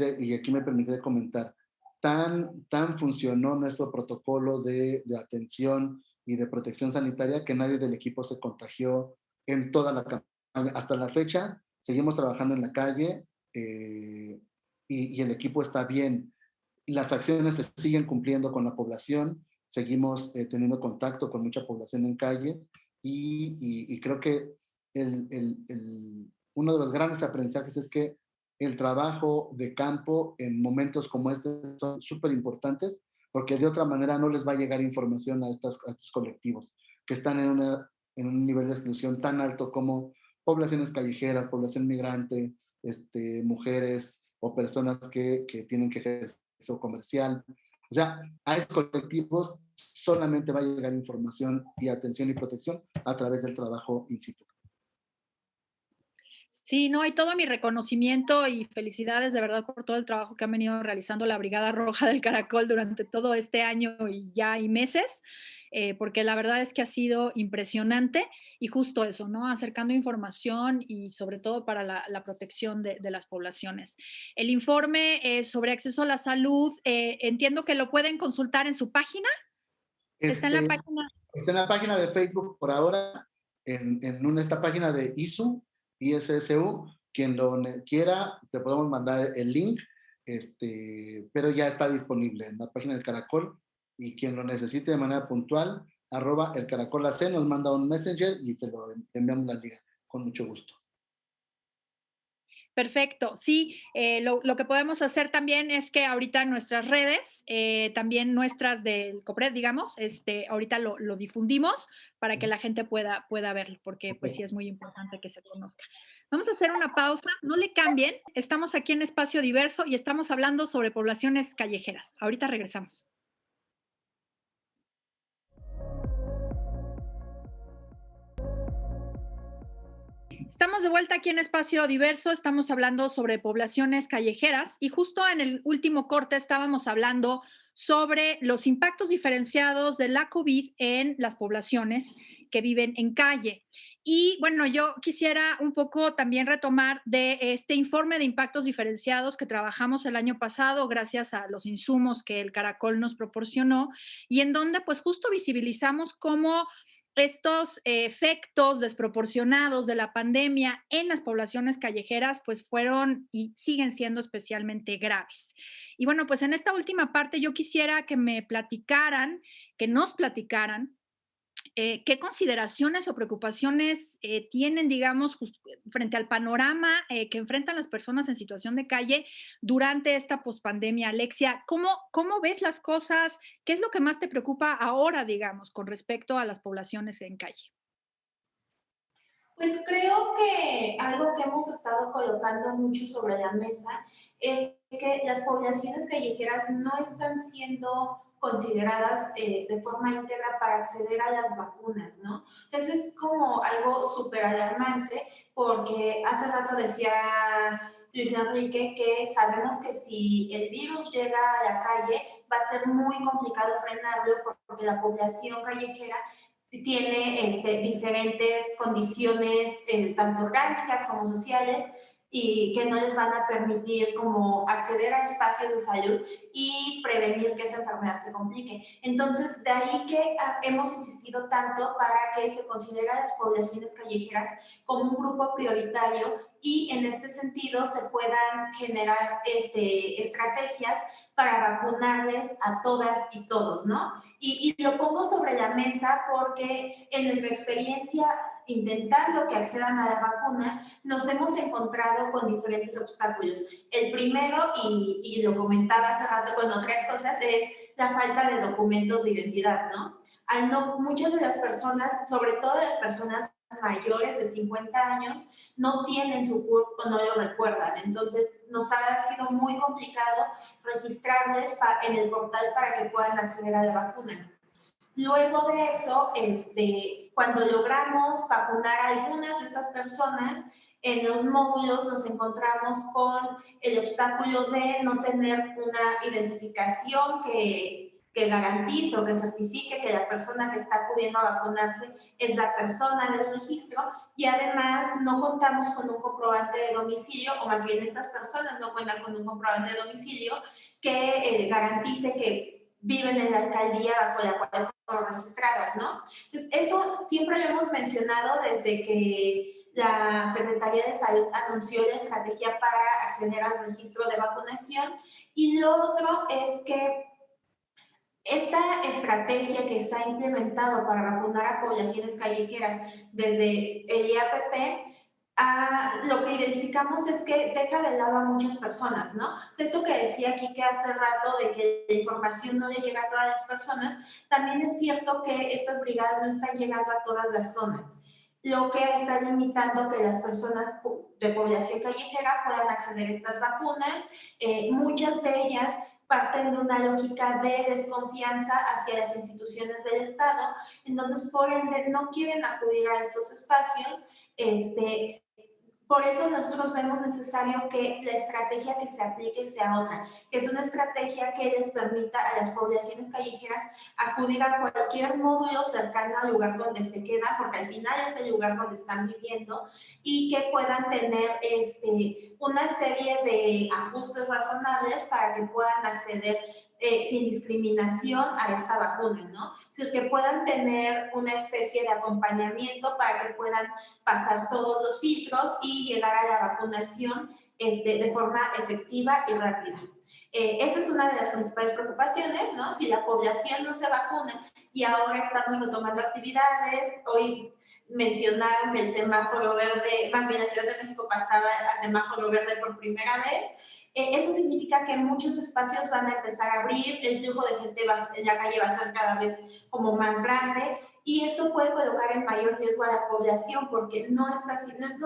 me permitiré comentar, tan funcionó nuestro protocolo de atención y de protección sanitaria que nadie del equipo se contagió en toda la campaña. Hasta la fecha, seguimos trabajando en la calle y el equipo está bien. Las acciones se siguen cumpliendo con la población, seguimos teniendo contacto con mucha población en calle y creo que uno de los grandes aprendizajes es que el trabajo de campo en momentos como este son súper importantes, porque de otra manera no les va a llegar información a estos colectivos que están en un nivel de exclusión tan alto como poblaciones callejeras, población migrante, mujeres o personas que tienen que ejercer comercial. O sea, a esos colectivos solamente va a llegar información y atención y protección a través del trabajo in situ. Sí, no, y todo mi reconocimiento y felicidades de verdad por todo el trabajo que han venido realizando la Brigada Roja del Caracol durante todo este año y meses, porque la verdad es que ha sido impresionante y justo eso, ¿no? Acercando información y sobre todo para la protección de las poblaciones. El informe sobre acceso a la salud, entiendo que lo pueden consultar en su página. Está en la Este, página. Está en la página de Facebook por ahora, esta página de ISSU. Quien lo quiera, te podemos mandar el link, pero ya está disponible en la página del Caracol, y quien lo necesite de manera puntual, @elcaracolac nos manda un messenger y se lo enviamos la liga con mucho gusto. Perfecto, sí, lo que podemos hacer también es que ahorita en nuestras redes, también nuestras del COPRED, digamos, ahorita lo difundimos para que la gente pueda verlo, porque pues sí es muy importante que se conozca. Vamos a hacer una pausa, no le cambien, estamos aquí en Espacio Diverso y estamos hablando sobre poblaciones callejeras. Ahorita regresamos. Estamos de vuelta aquí en Espacio Diverso, estamos hablando sobre poblaciones callejeras y justo en el último corte estábamos hablando sobre los impactos diferenciados de la COVID en las poblaciones que viven en calle. Y bueno, yo quisiera un poco también retomar de este informe de impactos diferenciados que trabajamos el año pasado gracias a los insumos que el Caracol nos proporcionó y en donde pues justo visibilizamos cómo estos efectos desproporcionados de la pandemia en las poblaciones callejeras, pues fueron y siguen siendo especialmente graves. Y bueno, pues en esta última parte yo quisiera que me platicaran, que nos platicaran qué consideraciones o preocupaciones tienen, digamos, frente al panorama que enfrentan las personas en situación de calle durante esta pospandemia. Alexia, ¿cómo ves las cosas? ¿Qué es lo que más te preocupa ahora, digamos, con respecto a las poblaciones en calle? Pues creo que algo que hemos estado colocando mucho sobre la mesa es que las poblaciones callejeras no están siendo consideradas de forma íntegra para acceder a las vacunas, ¿no? O sea, eso es como algo súper alarmante porque hace rato decía Luis Enrique que sabemos que si el virus llega a la calle va a ser muy complicado frenarlo porque la población callejera tiene diferentes condiciones, tanto orgánicas como sociales, y que no les van a permitir como acceder a espacios de salud y prevenir que esa enfermedad se complique. Entonces, de ahí que hemos insistido tanto para que se considere a las poblaciones callejeras como un grupo prioritario y en este sentido se puedan generar estrategias para vacunarles a todas y todos, ¿no? Y lo pongo sobre la mesa porque en nuestra experiencia intentando que accedan a la vacuna, nos hemos encontrado con diferentes obstáculos. El primero, y lo comentaba hace rato con otras cosas, es la falta de documentos de identidad, ¿no? Muchas de las personas, sobre todo las personas mayores de 50 años, no tienen su CURP o no lo recuerdan. Entonces, nos ha sido muy complicado registrarles en el portal para que puedan acceder a la vacuna. Luego de eso, cuando logramos vacunar a algunas de estas personas, en los módulos nos encontramos con el obstáculo de no tener una identificación que garantice o que certifique que la persona que está acudiendo a vacunarse es la persona del registro y además no contamos con un comprobante de domicilio, o más bien estas personas no cuentan con un comprobante de domicilio que garantice que viven en la alcaldía bajo la cual fueron registradas, ¿no? Entonces, eso siempre lo hemos mencionado desde que la Secretaría de Salud anunció la estrategia para acceder al registro de vacunación. Y lo otro es que esta estrategia que se ha implementado para vacunar a poblaciones callejeras desde el IAPP, lo que identificamos es que deja de lado a muchas personas, ¿no? O sea, esto que decía aquí que hace rato de que la información no le llega a todas las personas, también es cierto que estas brigadas no están llegando a todas las zonas, lo que está limitando que las personas de población callejera puedan acceder a estas vacunas. Muchas de ellas parten de una lógica de desconfianza hacia las instituciones del Estado, entonces por ende no quieren acudir a estos espacios. Por eso nosotros vemos necesario que la estrategia que se aplique sea otra, que es una estrategia que les permita a las poblaciones callejeras acudir a cualquier módulo cercano al lugar donde se quedan, porque al final es el lugar donde están viviendo, y que puedan tener una serie de ajustes razonables para que puedan acceder sin discriminación a esta vacuna, ¿no? Es decir, que puedan tener una especie de acompañamiento para que puedan pasar todos los filtros y llegar a la vacunación de forma efectiva y rápida. Esa es una de las principales preocupaciones, ¿no? Si la población no se vacuna y ahora estamos retomando actividades, hoy mencionaron que el semáforo verde, más bien la Ciudad de México pasaba a semáforo verde por primera vez. Eso significa que muchos espacios van a empezar a abrir, el flujo de gente en la calle va a ser cada vez como más grande, y eso puede colocar en mayor riesgo a la población porque no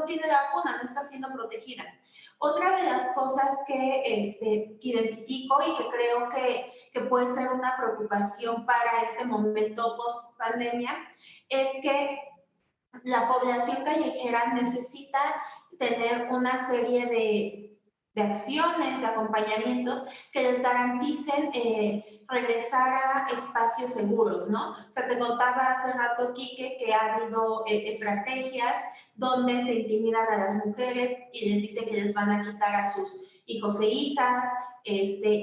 tiene la vacuna, no está siendo protegida. Otra de las cosas que identifico y que creo que puede ser una preocupación para este momento post pandemia es que la población callejera necesita tener una serie de acciones, de acompañamientos que les garanticen regresar a espacios seguros, ¿no? O sea, te contaba hace rato, Quique, que ha habido estrategias donde se intimidan a las mujeres y les dicen que les van a quitar a sus hijos e hijas,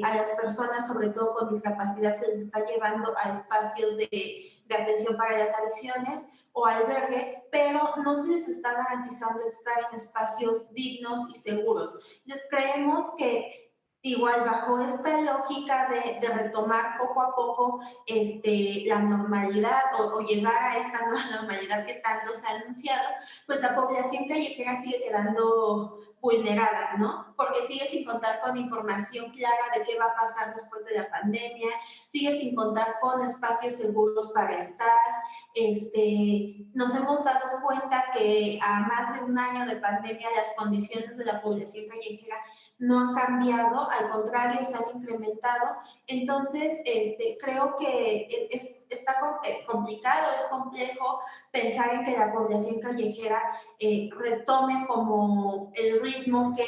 a las personas, sobre todo con discapacidad, se les está llevando a espacios de atención para las adicciones o albergue, pero no se les está garantizando estar en espacios dignos y seguros. Entonces creemos que igual bajo esta lógica de retomar poco a poco la normalidad o llegar a esta nueva normalidad que tanto se ha anunciado, pues la población callejera sigue quedando vulnerada, ¿no? Porque sigue sin contar con información clara de qué va a pasar después de la pandemia, sigue sin contar con espacios seguros para estar. Nos hemos dado cuenta que a más de un año de pandemia las condiciones de la población callejera no han cambiado, al contrario, se han incrementado. Entonces, creo que está complicado, es complejo pensar en que la población callejera retome como el ritmo que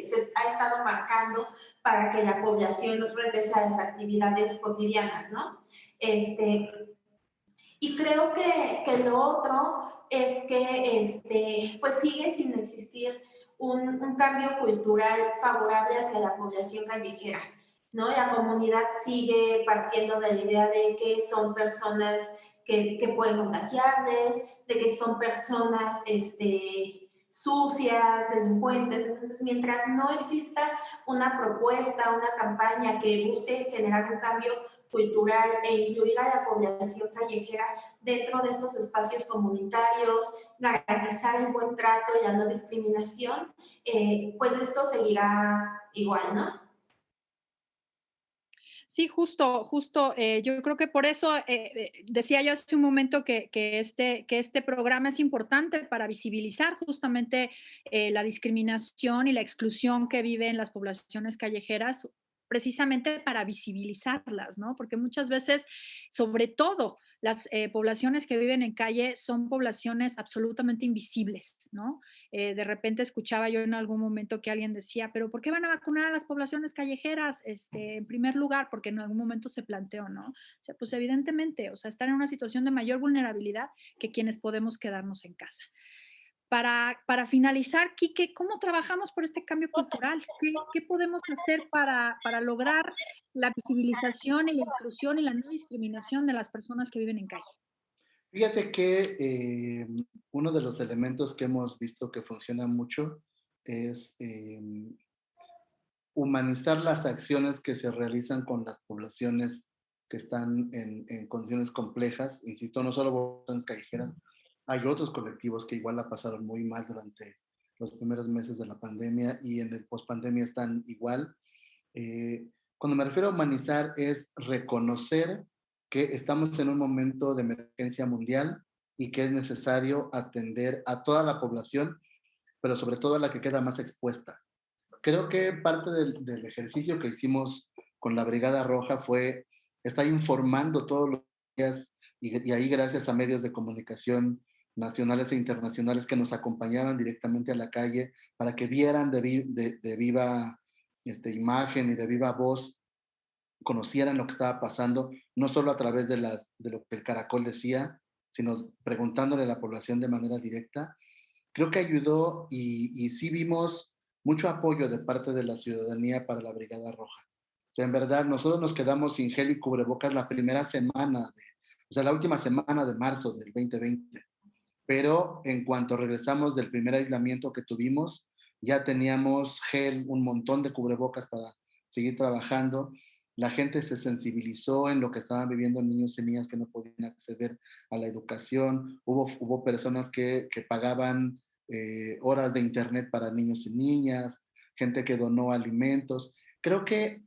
se ha estado marcando para que la población regrese a las actividades cotidianas, ¿no? Y creo que lo otro es que pues sigue sin existir un cambio cultural favorable hacia la población callejera, ¿no? La comunidad sigue partiendo de la idea de que son personas que pueden contagiarles, de que son personas sucias, delincuentes. Entonces, mientras no exista una propuesta, una campaña que busque generar un cambio cultural e incluir a la población callejera dentro de estos espacios comunitarios, garantizar el buen trato y la no discriminación, pues esto seguirá igual, ¿no? Sí, justo, yo creo que por eso decía yo hace un momento que este programa es importante para visibilizar justamente la discriminación y la exclusión que viven las poblaciones callejeras, precisamente para visibilizarlas, ¿no? Porque muchas veces, sobre todo las poblaciones que viven en calle, son poblaciones absolutamente invisibles, ¿no? De repente escuchaba yo en algún momento que alguien decía, pero ¿por qué van a vacunar a las poblaciones callejeras? En primer lugar, porque en algún momento se planteó, ¿no? O sea, pues evidentemente, o sea, están en una situación de mayor vulnerabilidad que quienes podemos quedarnos en casa. Para finalizar, Quique, ¿cómo trabajamos por este cambio cultural? ¿Qué podemos hacer para lograr la visibilización y la inclusión y la no discriminación de las personas que viven en calle? Fíjate que uno de los elementos que hemos visto que funciona mucho es humanizar las acciones que se realizan con las poblaciones que están en condiciones complejas. Insisto, no solo poblaciones callejeras, hay otros colectivos que igual la pasaron muy mal durante los primeros meses de la pandemia y en el pospandemia están igual. Cuando me refiero a humanizar es reconocer que estamos en un momento de emergencia mundial y que es necesario atender a toda la población, pero sobre todo a la que queda más expuesta. Creo que parte del ejercicio que hicimos con la Brigada Roja fue estar informando todos los días y ahí gracias a medios de comunicación nacionales e internacionales que nos acompañaban directamente a la calle para que vieran de viva imagen y de viva voz, conocieran lo que estaba pasando, no solo a través de lo que el Caracol decía, sino preguntándole a la población de manera directa. Creo que ayudó y sí vimos mucho apoyo de parte de la ciudadanía para la Brigada Roja. O sea, en verdad, nosotros nos quedamos sin gel y cubrebocas la primera semana, o sea, la última semana de marzo del 2020. Pero en cuanto regresamos del primer aislamiento que tuvimos, ya teníamos gel, un montón de cubrebocas para seguir trabajando. La gente se sensibilizó en lo que estaban viviendo niños y niñas que no podían acceder a la educación. Hubo personas que pagaban horas de internet para niños y niñas, gente que donó alimentos. Creo que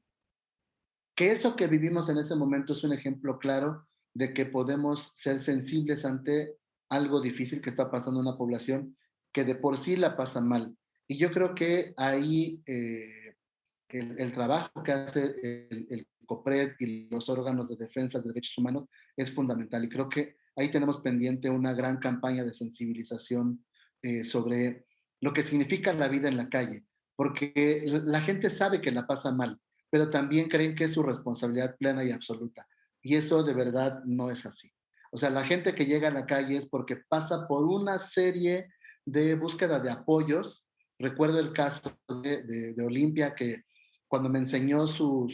eso que vivimos en ese momento es un ejemplo claro de que podemos ser sensibles ante algo difícil que está pasando en una población que de por sí la pasa mal. Y yo creo que ahí el trabajo que hace el COPRED y los órganos de defensa de derechos humanos es fundamental. Y creo que ahí tenemos pendiente una gran campaña de sensibilización sobre lo que significa la vida en la calle, porque la gente sabe que la pasa mal, pero también creen que es su responsabilidad plena y absoluta. Y eso de verdad no es así. O sea, la gente que llega a la calle es porque pasa por una serie de búsqueda de apoyos. Recuerdo el caso de Olimpia, que cuando me enseñó sus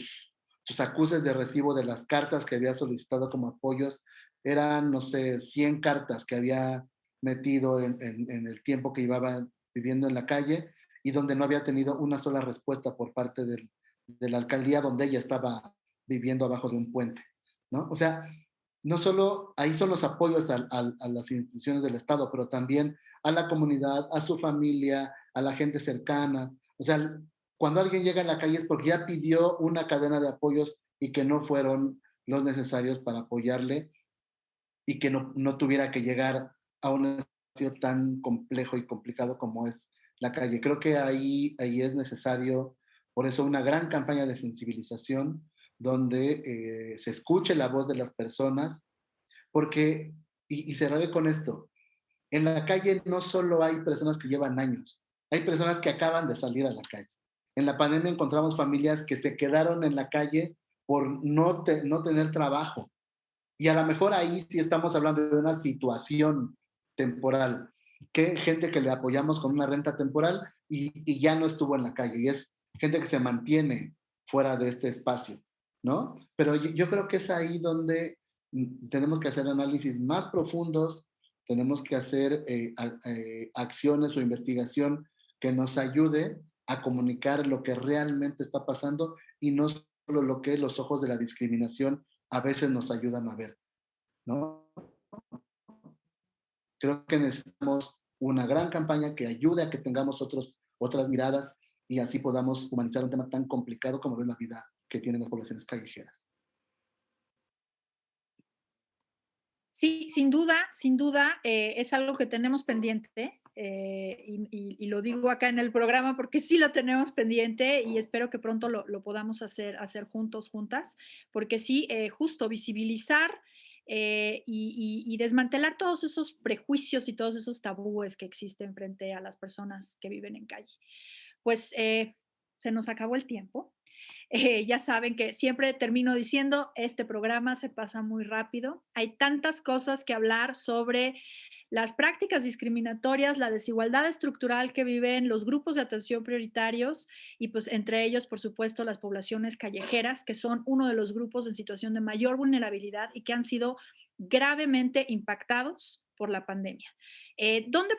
acuses de recibo de las cartas que había solicitado como apoyos, eran, no sé, 100 cartas que había metido en el tiempo que llevaba viviendo en la calle y donde no había tenido una sola respuesta por parte de la alcaldía donde ella estaba viviendo abajo de un puente, ¿no? O sea, no solo ahí son los apoyos a las instituciones del Estado, pero también a la comunidad, a su familia, a la gente cercana. O sea, cuando alguien llega a la calle es porque ya pidió una cadena de apoyos y que no fueron los necesarios para apoyarle y que no tuviera que llegar a un espacio tan complejo y complicado como es la calle. Creo que ahí es necesario, por eso, una gran campaña de sensibilización donde se escuche la voz de las personas, porque, y cerraré con esto, en la calle no solo hay personas que llevan años, hay personas que acaban de salir a la calle. En la pandemia encontramos familias que se quedaron en la calle por no tener trabajo. Y a lo mejor ahí sí estamos hablando de una situación temporal, que gente que le apoyamos con una renta temporal y ya no estuvo en la calle. Y es gente que se mantiene fuera de este espacio, ¿no? Pero yo creo que es ahí donde tenemos que hacer análisis más profundos, tenemos que hacer acciones o investigación que nos ayude a comunicar lo que realmente está pasando y no solo lo que los ojos de la discriminación a veces nos ayudan a ver, ¿no? Creo que necesitamos una gran campaña que ayude a que tengamos otras miradas y así podamos humanizar un tema tan complicado como es la vida que tienen las poblaciones callejeras. Sí, sin duda, es algo que tenemos pendiente, y lo digo acá en el programa porque sí lo tenemos pendiente y espero que pronto lo podamos hacer juntos, juntas, porque sí, justo visibilizar y desmantelar todos esos prejuicios y todos esos tabúes que existen frente a las personas que viven en calle. Pues se nos acabó el tiempo. Ya saben que siempre termino diciendo, este programa se pasa muy rápido. Hay tantas cosas que hablar sobre las prácticas discriminatorias, la desigualdad estructural que viven los grupos de atención prioritarios y pues entre ellos, por supuesto, las poblaciones callejeras, que son uno de los grupos en situación de mayor vulnerabilidad y que han sido gravemente impactados por la pandemia. ¿Dónde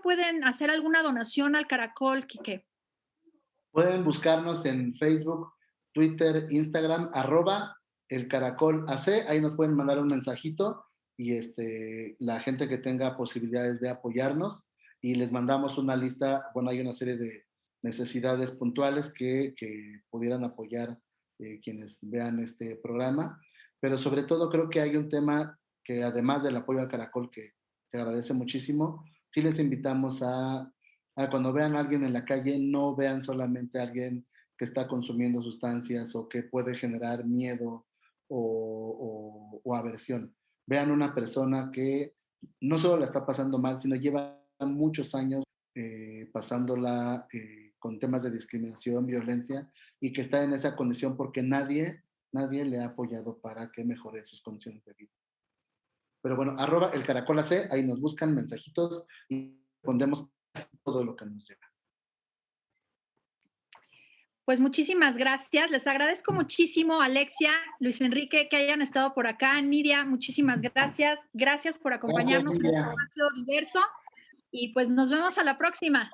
pueden hacer alguna donación al Caracol, Quique? Pueden buscarnos en Facebook, Twitter, Instagram, el Caracol AC, ahí nos pueden mandar un mensajito y la gente que tenga posibilidades de apoyarnos y les mandamos una lista, bueno, hay una serie de necesidades puntuales que pudieran apoyar quienes vean este programa, pero sobre todo creo que hay un tema que además del apoyo al Caracol, que se agradece muchísimo, sí les invitamos a cuando vean a alguien en la calle, no vean solamente a alguien que está consumiendo sustancias o que puede generar miedo o aversión. Vean una persona que no solo la está pasando mal, sino lleva muchos años pasándola con temas de discriminación, violencia, y que está en esa condición porque nadie le ha apoyado para que mejore sus condiciones de vida. Pero bueno, @ el Caracol AC, ahí nos buscan mensajitos y respondemos todo lo que nos llega. Pues muchísimas gracias. Les agradezco muchísimo, Alexia, Luis Enrique, que hayan estado por acá. Nidia, muchísimas gracias. Gracias por acompañarnos en este espacio diverso. Y pues nos vemos a la próxima.